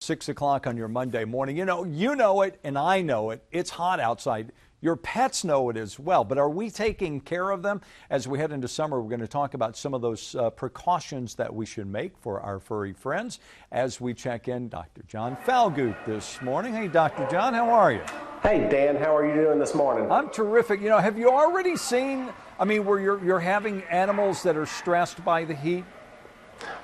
6 o'clock on your Monday morning. You know it, and I know it. It's hot outside. Your pets know it as well, but are we taking care of them? As we head into summer, we're going to talk about some of those precautions that we should make for our furry friends as we check in Dr. John Falgout this morning. Hey, Dr. John, how are you? Hey, Dan, how are you doing this morning? I'm terrific. Have you already seen, where you're having animals that are stressed by the heat?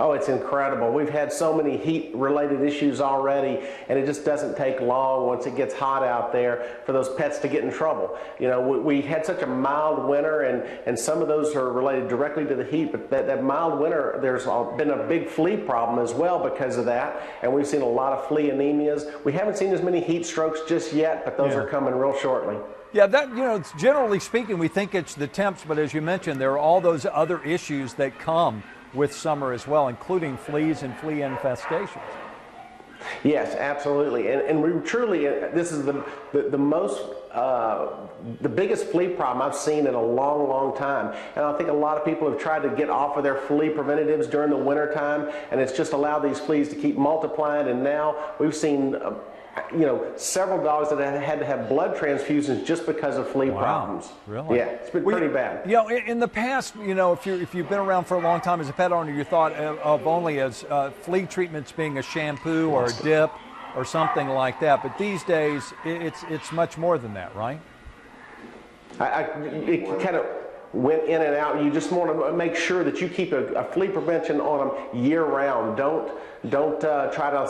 Oh, it's incredible. We've had so many heat-related issues already, and it just doesn't take long once it gets hot out there for those pets to get in trouble. We had such a mild winter, and some of those are related directly to the heat, but that mild winter, there's been a big flea problem as well because of that, and we've seen a lot of flea anemias. We haven't seen as many heat strokes just yet, but those are coming real shortly. Yeah, it's generally speaking, we think it's the temps, but as you mentioned, there are all those other issues that come with summer as well, including fleas and flea infestations. Yes, absolutely, and we truly, this is the biggest flea problem I've seen in a long, long time. And I think a lot of people have tried to get off of their flea preventatives during the winter time, and it's just allowed these fleas to keep multiplying. And now we've seen several dogs that have had to have blood transfusions just because of flea problems. Really? Yeah, it's been pretty bad. In the past, if you've been around for a long time as a pet owner, you thought of only as flea treatments being a shampoo or a dip or something like that. But these days, it's much more than that, right? It kind of went in and out. You just want to make sure that you keep a flea prevention on them year round. Don't try to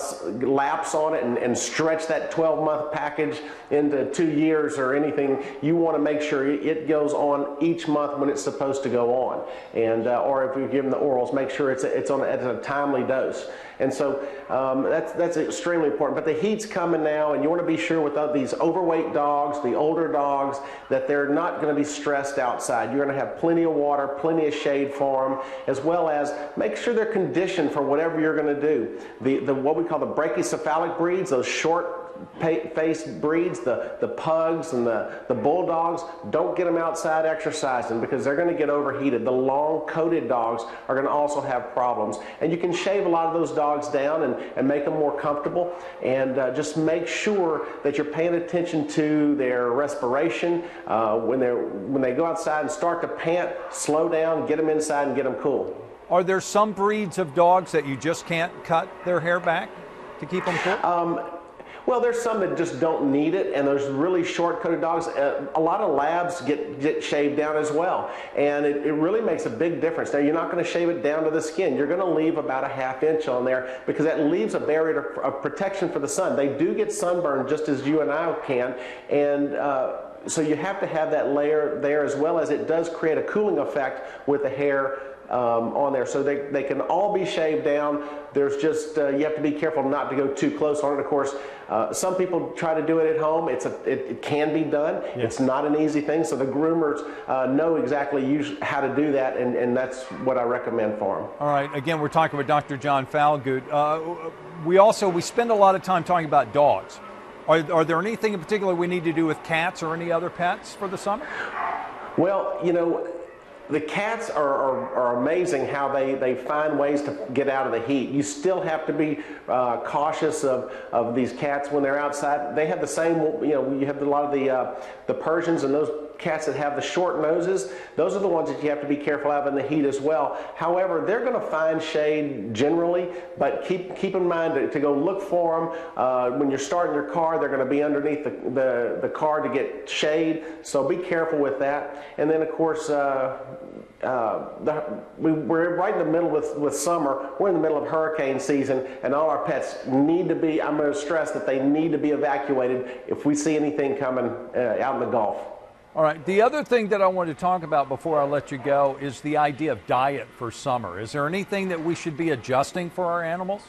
lapse on it and stretch that 12-month package into 2 years or anything. You want to make sure it goes on each month when it's supposed to go on. And or if you give them the orals, make sure it's at a timely dose. And so that's extremely important. But the heat's coming now, and you want to be sure with these overweight dogs, the older dogs, that they're not going to be stressed outside. You're going to have plenty of water, plenty of shade for them, as well as make sure they're conditioned for whatever you're going to do. The what we call the brachycephalic breeds, those short-faced breeds, the pugs and the bulldogs, don't get them outside exercising because they're going to get overheated. The long-coated dogs are going to also have problems. And you can shave a lot of those dogs down and make them more comfortable, and just make sure that you're paying attention to their respiration. When they go outside and start to pant, slow down, get them inside and get them cool. Are there some breeds of dogs that you just can't cut their hair back to keep them cool? Well, there's some that just don't need it, and there's really short-coated dogs. A lot of labs get shaved down as well, and it really makes a big difference. Now, you're not going to shave it down to the skin. You're going to leave about a ½ inch on there because that leaves a barrier of protection for the sun. They do get sunburned just as you and I can, and so you have to have that layer there, as well as it does create a cooling effect with the hair on there, so they can all be shaved down. There's just you have to be careful not to go too close on it. Of course, some people try to do it at home. It can be done. Yeah. It's not an easy thing, so the groomers know exactly how to do that, and that's what I recommend for them. All right. Again, we're talking with Dr. John Falgout. We spend a lot of time talking about dogs. Are there anything in particular we need to do with cats or any other pets for the summer? Well, the cats are amazing how they find ways to get out of the heat. You still have to be cautious of these cats when they're outside. They have the same, you have a lot of the Persians and those cats that have the short noses. Those are the ones that you have to be careful of in the heat as well. However, they're going to find shade generally, but keep in mind to go look for them. When you're starting your car, they're going to be underneath the car to get shade, so be careful with that. And then, of course, we're right in the middle with summer. We're in the middle of hurricane season, and all our pets need to be, I'm going to stress that they need to be evacuated if we see anything coming out in the Gulf. All right. The other thing that I want to talk about before I let you go is the idea of diet for summer. Is there anything that we should be adjusting for our animals?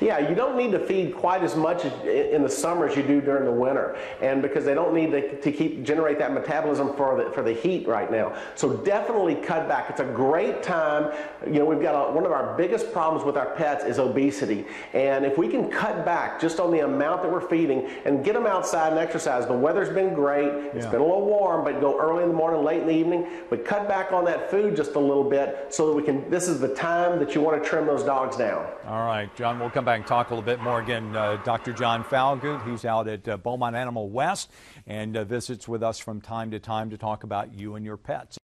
Yeah, you don't need to feed quite as much in the summer as you do during the winter, and because they don't need to generate that metabolism for the heat right now. So definitely cut back. It's a great time. We've got one of our biggest problems with our pets is obesity, and if we can cut back just on the amount that we're feeding and get them outside and exercise. The weather's been great. It's been a little warm, but go early in the morning, late in the evening. But cut back on that food just a little bit so that we can. This is the time that you want to trim those dogs down. All right, John. We'll come back and talk a little bit more. Again, Dr. John Falgout, he's out at Beaumont Animal West and visits with us from time to time to talk about you and your pets.